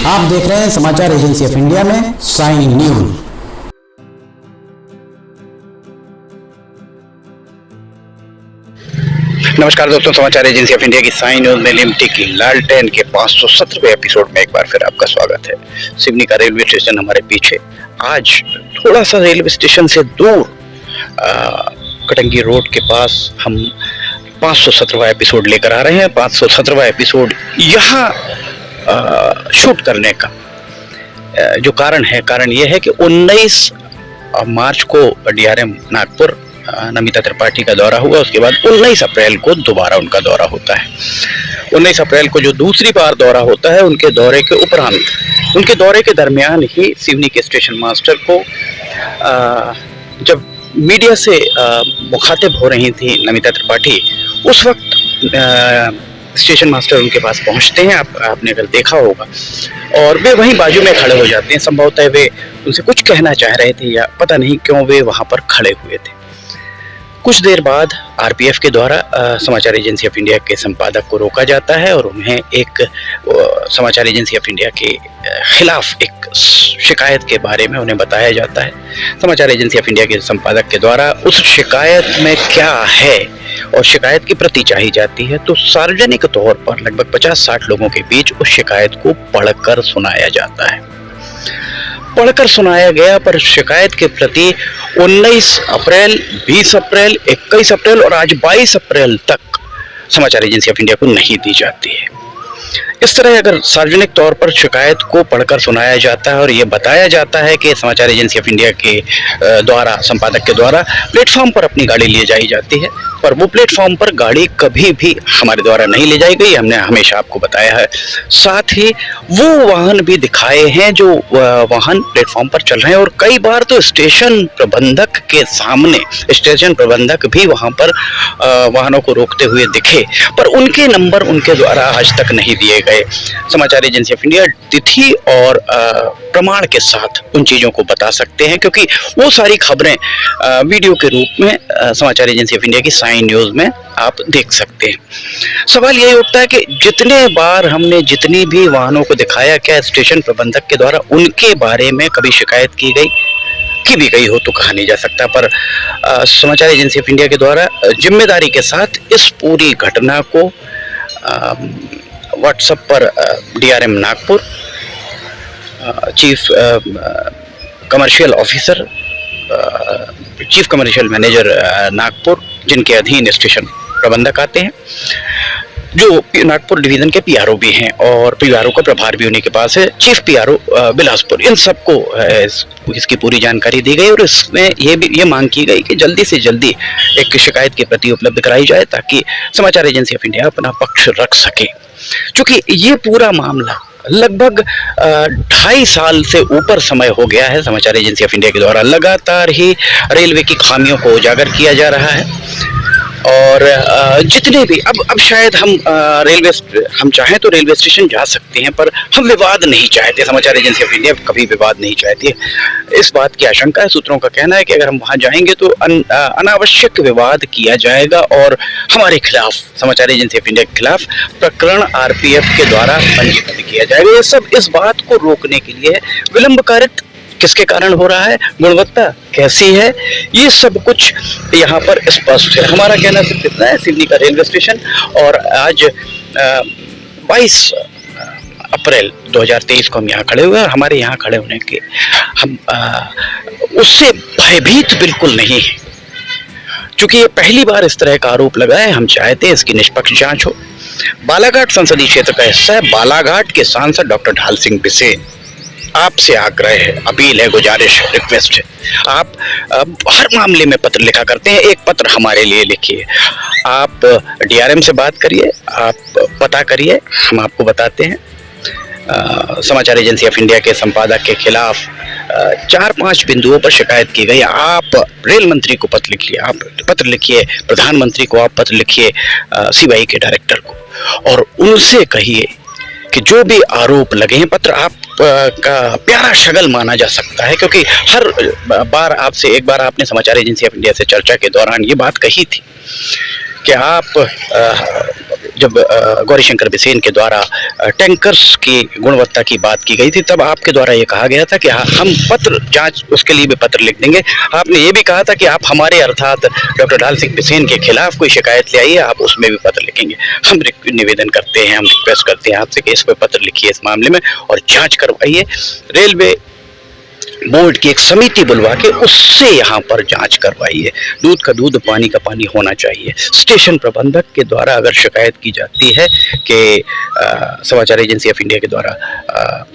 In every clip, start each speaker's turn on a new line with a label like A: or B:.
A: आप देख रहे हैं समाचार एजेंसी ऑफ इंडिया में साइन न्यूज।
B: नमस्कार दोस्तों, समाचार एजेंसी ऑफ इंडिया की साइन न्यूज में लिमटी की लालटेन के 517वें एपिसोड में एक बार फिर आपका स्वागत है। सिवनी का रेलवे स्टेशन हमारे पीछे। आज थोड़ा सा रेलवे स्टेशन से दूर कटंगी रोड के पास हम 517वां एपिसोड लेकर आ रहे हैं। 517वां एपिसोड यहाँ शूट करने का जो कारण यह है कि 19 मार्च को डीआरएम नागपुर नमिता त्रिपाठी का दौरा हुआ। उसके बाद 19 अप्रैल को दोबारा उनका दौरा होता है। 19 अप्रैल को जो दूसरी बार दौरा होता है, उनके दौरे के उपरांत, उनके दौरे के दरमियान ही सिवनी के स्टेशन मास्टर को जब मीडिया से मुखातिब हो रही थी नमिता त्रिपाठी, उस वक्त स्टेशन मास्टर उनके पास पहुंचते हैं। आपने अगर देखा होगा, और वे वहीं बाजू में खड़े हो जाते हैं। संभवतः वे उनसे कुछ कहना चाह रहे थे या पता नहीं क्यों वे वहां पर खड़े हुए थे। कुछ देर बाद आरपीएफ के द्वारा समाचार एजेंसी ऑफ इंडिया के संपादक को रोका जाता है और उन्हें एक समाचार एजेंसी ऑफ इंडिया के खिलाफ एक शिकायत के बारे में उन्हें बताया जाता है। समाचार एजेंसी ऑफ इंडिया के संपादक के द्वारा उस शिकायत में क्या है और शिकायत की प्रति चाहिए जाती है, तो सार्वजनिक तौर पर लगभग 50-60 लोगों के बीच उस शिकायत को पढ़कर सुनाया जाता है। पढ़कर सुनाया गया, पर शिकायत के प्रति 19 अप्रैल, 20 अप्रैल, 21 अप्रैल और आज 22 अप्रैल तक समाचार एजेंसी ऑफ इंडिया को नहीं दी जाती है। इस तरह अगर सार्वजनिक तौर पर शिकायत को पढ़कर सुनाया जाता है और ये बताया जाता है कि समाचार एजेंसी ऑफ इंडिया के द्वारा, संपादक के द्वारा प्लेटफॉर्म पर अपनी गाड़ी ले जाई जाती है, पर वो प्लेटफॉर्म पर गाड़ी कभी भी हमारे द्वारा नहीं ले जाई गई, हमने हमेशा आपको बताया है। साथ ही वो वाहन भी दिखाए हैं जो वाहन प्लेटफॉर्म पर चल रहे हैं, और कई बार तो स्टेशन प्रबंधक के सामने स्टेशन प्रबंधक भी वहां पर वाहनों को रोकते हुए दिखे, पर उनके नंबर उनके द्वारा आज तक नहीं दिए गए। समाचार एजेंसी ऑफ इंडिया तिथि और प्रमाण के साथ उन चीज़ों को बता सकते हैं, क्योंकि वो सारी खबरें वीडियो के रूप में समाचार एजेंसी ऑफ इंडिया की साइन न्यूज़ में आप देख सकते हैं। सवाल यही उठता है कि जितने बार हमने जितनी भी वाहनों को दिखाया, क्या स्टेशन प्रबंधक के द्वारा उनके बारे में कभी शिकायत की भी गई हो तो कहा नहीं जा सकता, पर समाचार एजेंसी ऑफ इंडिया के द्वारा जिम्मेदारी के साथ इस पूरी घटना को व्हाट्सएप पर DRM Nagpur, chief commercial officer, chief commercial manager Nagpur, जिनके अधीन स्टेशन प्रबंधक आते हैं, जो नागपुर डिवीजन के पीआरओ भी हैं और पीआरओ का प्रभार भी उन्हीं के पास है, चीफ पीआरओ बिलासपुर, इन सबको इसकी पूरी जानकारी दी गई और इसमें ये मांग की गई कि जल्दी से जल्दी एक शिकायत की प्रति उपलब्ध कराई जाए ताकि समाचार एजेंसी ऑफ इंडिया अपना पक्ष रख सके। क्योंकि ये पूरा मामला लगभग 2.5 साल से ऊपर समय हो गया है। समाचार एजेंसी ऑफ इंडिया के द्वारा लगातार ही रेलवे की खामियों को उजागर किया जा रहा है, और जितने भी अब शायद हम चाहें तो रेलवे स्टेशन जा सकते हैं, पर हम विवाद नहीं चाहते। समाचार एजेंसी ऑफ इंडिया कभी विवाद नहीं चाहती है। इस बात की आशंका है, सूत्रों का कहना है कि अगर हम वहां जाएंगे तो अनावश्यक विवाद किया जाएगा और हमारे खिलाफ, समाचार एजेंसी ऑफ इंडिया के खिलाफ प्रकरण आरपीएफ के द्वारा पंजीबद्ध किया जाएगा। ये सब इस बात को रोकने के लिए है। विलंब कारित किसके कारण हो रहा है, गुणवत्ता कैसी है, ये सब कुछ यहाँ पर स्पष्ट है। हमारा कहना सिर्फ इतना है, सिवनी का रेलवे स्टेशन, और आज 22 अप्रैल 2023 को हम यहाँ खड़े हुए हैं, और हमारे यहाँ खड़े होने के हम उससे भयभीत बिल्कुल नहीं है, क्योंकि ये पहली बार इस तरह का आरोप लगा है। हम चाहते हैं इसकी निष्पक्ष जांच हो। बालाघाट संसदीय क्षेत्र का हिस्सा है। बालाघाट के सांसद डॉक्टर ढाल सिंह बिसेन, आपसे आग्रह है, अपील है, गुजारिश, रिक्वेस्ट है, आप हर मामले में पत्र लिखा करते हैं, एक पत्र हमारे लिए लिखिए। आप डीआरएम से बात करिए, आप पता करिए, हम आपको बताते हैं। समाचार एजेंसी ऑफ इंडिया के संपादक के खिलाफ 4-5 बिंदुओं पर शिकायत की गई। आप रेल मंत्री को पत्र लिखिए, आप पत्र लिखिए, प्रधानमंत्री को आप पत्र लिखिए, सीबीआई के डायरेक्टर को, और उनसे कहिए कि जो भी आरोप लगे हैं, पत्र आप का प्यारा शगल माना जा सकता है, क्योंकि हर बार आपसे, एक बार आपने समाचार एजेंसी ऑफ इंडिया से चर्चा के दौरान ये बात कही थी कि आप जब गौरीशंकर बिसेन के द्वारा टैंकर्स की गुणवत्ता की बात की गई थी, तब आपके द्वारा ये कहा गया था कि हम पत्र जांच उसके लिए भी पत्र लिख देंगे। आपने ये भी कहा था कि आप हमारे अर्थात डॉक्टर ढाल सिंह बिसेन के खिलाफ कोई शिकायत ले आइए, आप उसमें भी पत्र लिखेंगे। हम निवेदन करते हैं, हम रिक्वेस्ट करते हैं आपसे कि इस पर पत्र लिखिए इस मामले में और जांच करवाइए। रेलवे बोर्ड की एक समिति बुलवा के उससे यहाँ पर जांच करवाइए। दूध का दूध, पानी का पानी होना चाहिए। स्टेशन प्रबंधक के द्वारा अगर शिकायत की जाती है कि समाचार एजेंसी ऑफ इंडिया के द्वारा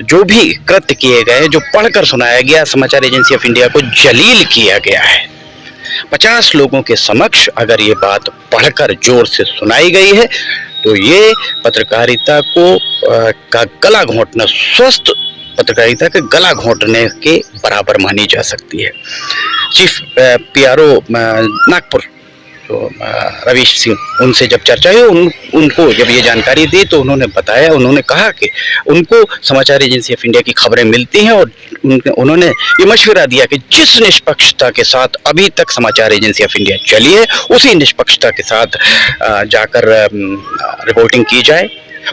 B: जो भी कृत्य किए गए, जो पढ़कर सुनाया गया, समाचार एजेंसी ऑफ इंडिया को जलील किया गया है, 50 लोगों के समक्ष अगर ये बात पढ़कर जोर से सुनाई गई है, तो ये पत्रकारिता को का गला घोंटना, स्वस्थ पत्रकारिता के गला घोंटने के बराबर मानी जा सकती है। चीफ PRO नागपुर तो रवीश सिंह, उनसे जब चर्चा हुई, उनको जब ये जानकारी दी तो उन्होंने बताया, उन्होंने कहा कि उनको समाचार एजेंसी ऑफ इंडिया की खबरें मिलती हैं और उन्होंने ये मशवरा दिया कि जिस निष्पक्षता के साथ अभी तक समाचार एजेंसी ऑफ इंडिया चली है, उसी निष्पक्षता के साथ जाकर रिपोर्टिंग की जाए।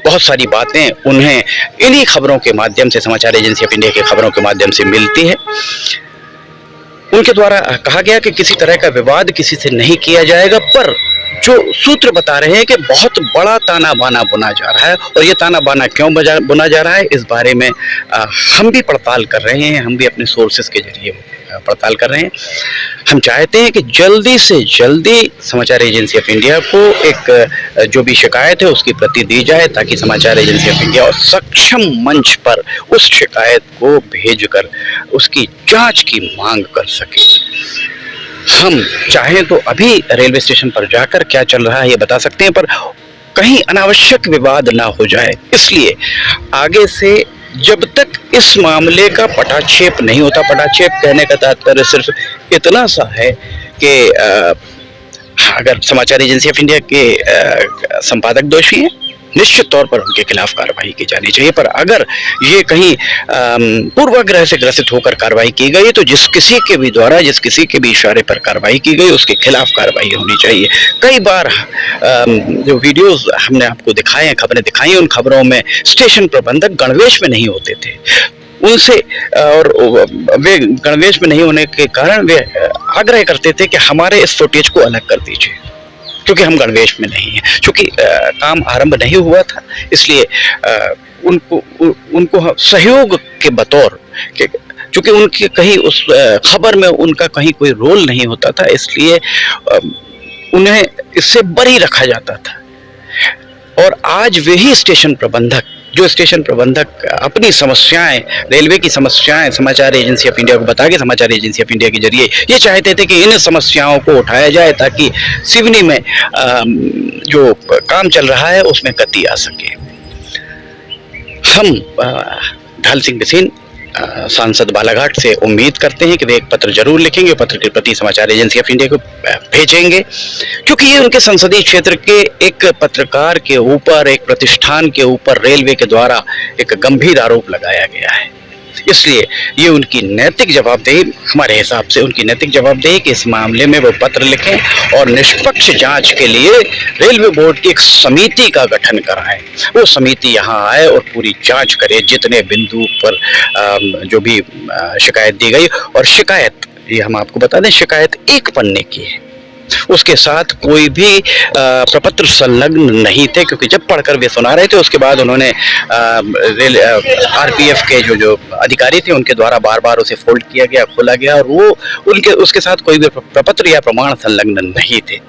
B: बहुत सारी बातें उन्हें इन्हीं खबरों के माध्यम से, समाचार एजेंसी ऑफ इंडिया की खबरों के माध्यम से मिलती है। उनके द्वारा कहा गया कि किसी तरह का विवाद किसी से नहीं किया जाएगा, पर जो सूत्र बता रहे हैं कि बहुत बड़ा ताना बाना बुना जा रहा है, और ये ताना बाना क्यों बुना जा रहा है, इस बारे में हम भी पड़ताल कर रहे हैं, हम भी अपने सोर्सेस के जरिए पड़ताल कर रहे हैं। हम चाहते हैं कि जल्दी से जल्दी समाचार एजेंसी ऑफ इंडिया को एक जो भी शिकायत है उसकी प्रति दी जाए, ताकि समाचार एजेंसी ऑफ इंडिया और सक्षम मंच पर उस शिकायत को भेजकर उसकी जांच की मांग कर सके। हम चाहें तो अभी रेलवे स्टेशन पर जाकर क्या चल रहा है ये बता सकते हैं, पर कहीं अनावश्यक विवाद ना हो जाए, इसलिए आगे से जब तक इस मामले का पटाक्षेप नहीं होता, पटाक्षेप कहने का तात्पर्य सिर्फ इतना सा है कि अगर समाचार एजेंसी ऑफ इंडिया के संपादक दोषी हैं, निश्चित तौर पर उनके खिलाफ कार्रवाई की जानी चाहिए, पर अगर ये कहीं पूर्वाग्रह से ग्रसित होकर कार्रवाई की गई, तो जिस किसी के भी द्वारा, जिस किसी के भी इशारे पर कार्रवाई की गई, उसके खिलाफ कार्रवाई होनी चाहिए। कई बार जो वीडियोस हमने आपको दिखाए हैं, खबरें दिखाई हैं, उन खबरों में स्टेशन प्रबंधक गणवेश में नहीं होते थे, उनसे और वे गणवेश में नहीं होने के कारण वे आग्रह करते थे कि हमारे इस फुटेज को अलग कर दीजिए, क्योंकि हम गणवेश में नहीं हैं। चूंकि काम आरंभ नहीं हुआ था, इसलिए उनको सहयोग के बतौर, चूंकि उनके कहीं उस खबर में उनका कहीं कोई रोल नहीं होता था, इसलिए उन्हें इससे बरी रखा जाता था। और आज वही स्टेशन प्रबंधक, जो स्टेशन प्रबंधक अपनी समस्याएं, रेलवे की समस्याएं समाचार एजेंसी ऑफ इंडिया को बता के, समाचार एजेंसी ऑफ इंडिया के जरिए ये चाहते थे कि इन समस्याओं को उठाया जाए, ताकि सिवनी में जो काम चल रहा है उसमें गति आ सके। हम ढाल सिंह बिसेन सांसद बालाघाट से उम्मीद करते हैं कि वे एक पत्र जरूर लिखेंगे, पत्र के प्रति समाचार एजेंसी ऑफ इंडिया को भेजेंगे, क्योंकि ये उनके संसदीय क्षेत्र के एक पत्रकार के ऊपर, एक प्रतिष्ठान के ऊपर रेलवे के द्वारा एक गंभीर आरोप लगाया गया है। इसलिए ये उनकी नैतिक जवाबदेही, हमारे हिसाब से उनकी नैतिक जवाबदेही कि इस मामले में वो पत्र लिखें और निष्पक्ष जांच के लिए रेलवे बोर्ड की एक समिति का गठन कराएं। वो समिति यहाँ आए और पूरी जांच करे, जितने बिंदु पर जो भी शिकायत दी गई, और शिकायत, ये हम आपको बता दें, शिकायत एक पन्ने की है, उसके साथ कोई भी प्रपत्र संलग्न नहीं थे, क्योंकि जब पढ़कर वे सुना रहे थे, उसके बाद उन्होंने RPF के जो अधिकारी थे उनके द्वारा बार बार उसे फोल्ड किया गया, खोला गया, और वो उसके साथ कोई भी प्रपत्र या प्रमाण संलग्न नहीं थे।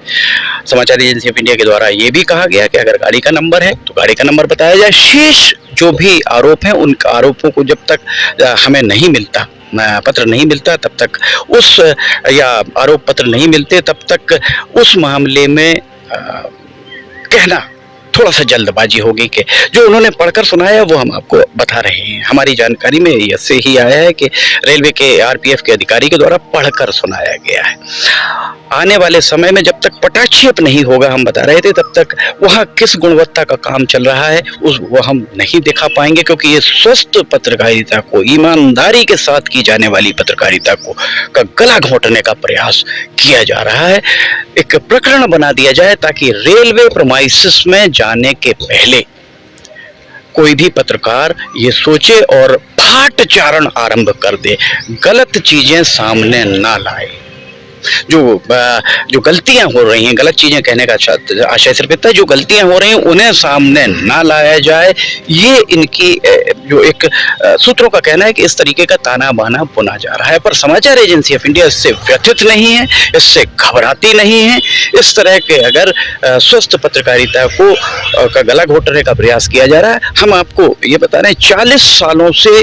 B: समाचार एजेंसी ऑफ इंडिया के द्वारा ये भी कहा गया कि अगर गाड़ी का नंबर है तो गाड़ी का नंबर बताया जाए। शेष जो भी आरोप हैं, उन आरोपों को जब तक हमें नहीं मिलता, पत्र नहीं मिलता, तब तक उस, या आरोप पत्र नहीं मिलते, तब तक उस मामले में कहना थोड़ा सा जल्दबाजी होगी कि जो उन्होंने पढ़कर सुनाया वो हम आपको बता रहे हैं। हमारी जानकारी में इससे ही आया है कि रेलवे के आरपीएफ के अधिकारी के द्वारा पढ़कर सुनाया गया है। आने वाले समय में जब तक पटाक्षेप नहीं होगा, हम बता रहे थे, तब तक वहाँ किस गुणवत्ता का काम चल रहा है वो हम नहीं दिखा पाएंगे, क्योंकि ये स्वस्थ पत्रकारिता को, ईमानदारी के साथ की जाने वाली पत्रकारिता को का गला घोंटने का प्रयास किया जा रहा है। एक प्रकरण बना दिया जाए ताकि रेलवे प्रीमाइसेस में जाने के पहले कोई भी पत्रकार ये सोचे और पाठचारण आरंभ कर दे, गलत चीजें सामने ना लाए। जो गलतियां हो रही हैं, गलत चीजें कहने का आशय सिर्फ इतना, जो गलतियां हो रही हैं उन्हें सामने ना लाया जाए। ये इनकी जो एक सूत्रों का कहना है कि इस तरीके का ताना बाना बुना जा रहा है, पर समाचार एजेंसी ऑफ इंडिया इससे व्यथित नहीं है, इससे घबराती नहीं है। इस तरह के अगर स्वस्थ पत्रकारिता को का गला घोटने का प्रयास किया जा रहा है, हम आपको ये बता रहे हैं 40 सालों से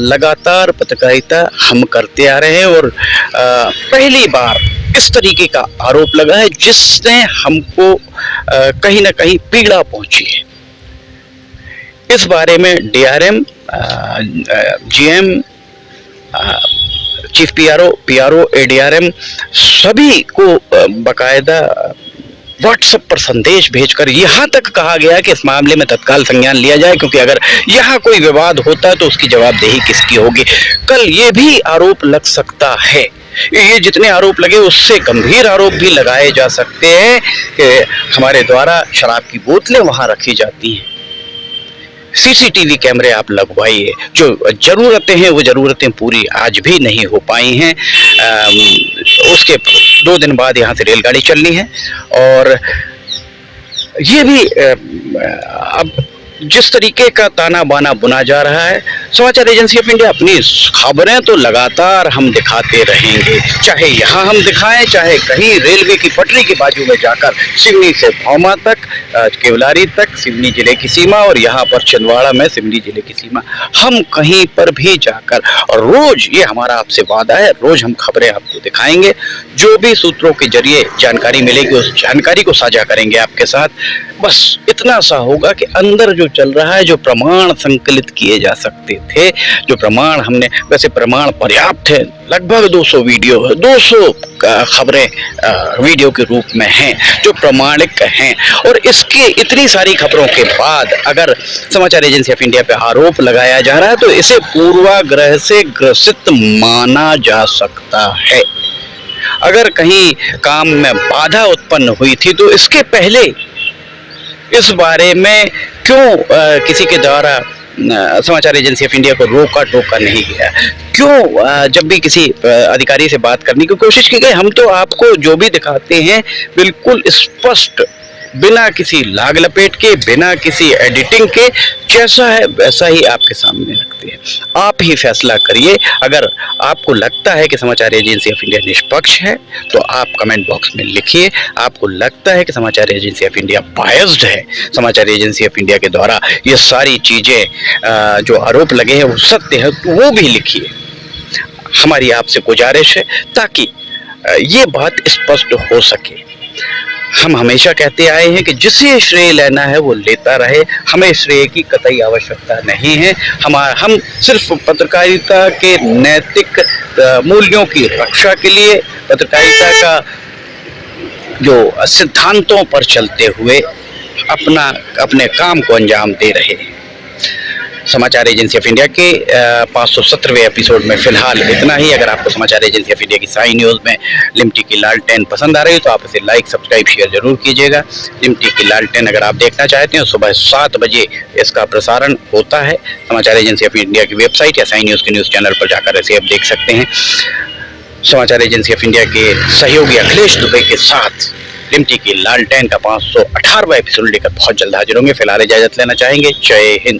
B: लगातार पत्रकारिता हम करते आ रहे हैं और पहली बार इस तरीके का आरोप लगा है जिसने हमको कहीं ना कहीं पीड़ा पहुंची है। इस बारे में DRM, GM, chief PRO, ADRM सभी को बकायदा व्हाट्सएप पर संदेश भेजकर यहां तक कहा गया कि इस मामले में तत्काल संज्ञान लिया जाए, क्योंकि अगर यहां कोई विवाद होता है तो उसकी जवाबदेही किसकी होगी। कल ये भी आरोप लग सकता है, ये जितने आरोप लगे उससे गंभीर आरोप भी लगाए जा सकते हैं कि हमारे द्वारा शराब की बोतलें वहां रखी जाती हैं। सीसीटीवी कैमरे आप लगवाइए, जो जरूरतें हैं वो जरूरतें पूरी आज भी नहीं हो पाई हैं। उसके 2 दिन बाद यहाँ से रेलगाड़ी चलनी है और ये भी अब जिस तरीके का ताना बाना बुना जा रहा है, समाचार एजेंसी ऑफ इंडिया अपनी खबरें तो लगातार हम दिखाते रहेंगे, चाहे यहाँ हम दिखाएं, चाहे कहीं रेलवे की पटरी के बाजू में जाकर सिवनी से भौमा तक, केवलारी तक, सिवनी जिले की सीमा, और यहाँ पर छिंदवाड़ा में सिवनी जिले की सीमा, हम कहीं पर भी जाकर और रोज, ये हमारा आपसे वादा है, रोज हम खबरें आपको दिखाएंगे। जो भी सूत्रों के जरिए जानकारी मिलेगी उस जानकारी को साझा करेंगे आपके साथ। बस इतना सा होगा कि अंदर जो चल रहा है, जो प्रमाण संकलित किए जा सकते थे, जो प्रमाण हमने, वैसे प्रमाण पर्याप्त है, लगभग 200 वीडियो, 200 खबरें वीडियो के रूप में हैं जो प्रमाणिक हैं। और इसके इतनी सारी खबरों के बाद अगर समाचार एजेंसी ऑफ इंडिया पे आरोप लगाया जा रहा है तो इसे पूर्वाग्रह से ग्रसित माना जा सकता है। अगर कहीं काम में बाधा उत्पन्न हुई थी तो इसके पहले इस बारे में क्यों किसी के द्वारा समाचार एजेंसी ऑफ इंडिया को रोका टोका नहीं गया? क्यों जब भी किसी अधिकारी से बात करने की कोशिश की गई, हम तो आपको जो भी दिखाते हैं बिल्कुल स्पष्ट, बिना किसी लाग लपेट के, बिना किसी एडिटिंग के, जैसा है वैसा ही आपके सामने रखते हैं। आप ही फैसला करिए। अगर आपको लगता है कि समाचार एजेंसी ऑफ इंडिया निष्पक्ष है तो आप कमेंट बॉक्स में लिखिए। आपको लगता है कि समाचार एजेंसी ऑफ इंडिया बायस्ड है, समाचार एजेंसी ऑफ इंडिया के द्वारा ये सारी चीजें जो आरोप लगे हैं वो सत्य है, तो वो भी लिखिए। हमारी आपसे गुजारिश है ताकि ये बात स्पष्ट हो सके। हम हमेशा कहते आए हैं कि जिसे श्रेय लेना है वो लेता रहे, हमें श्रेय की कतई आवश्यकता नहीं है। हम सिर्फ पत्रकारिता के नैतिक मूल्यों की रक्षा के लिए, पत्रकारिता का जो सिद्धांतों पर चलते हुए अपने काम को अंजाम दे रहे हैं। समाचार एजेंसी ऑफ इंडिया के 517वें एपिसोड में फिलहाल इतना ही। अगर आपको समाचार एजेंसी ऑफ इंडिया की साई न्यूज़ में लिमटी की लालटेन पसंद आ रही है तो आप इसे लाइक, सब्सक्राइब, शेयर जरूर कीजिएगा। लिमटी की लालटेन अगर आप देखना चाहते हैं सुबह 7 बजे इसका प्रसारण होता है। समाचार एजेंसी ऑफ इंडिया की वेबसाइट या साई न्यूज़ के न्यूज़ चैनल पर जाकर इसे आप देख सकते हैं। समाचार एजेंसी ऑफ इंडिया के सहयोगी अखिलेश दुबे के साथ लिमटी की लालटेन का 518वां एपिसोड लेकर बहुत जल्द हाजिर होंगे। फिलहाल इजाजत लेना चाहेंगे। जय हिंद।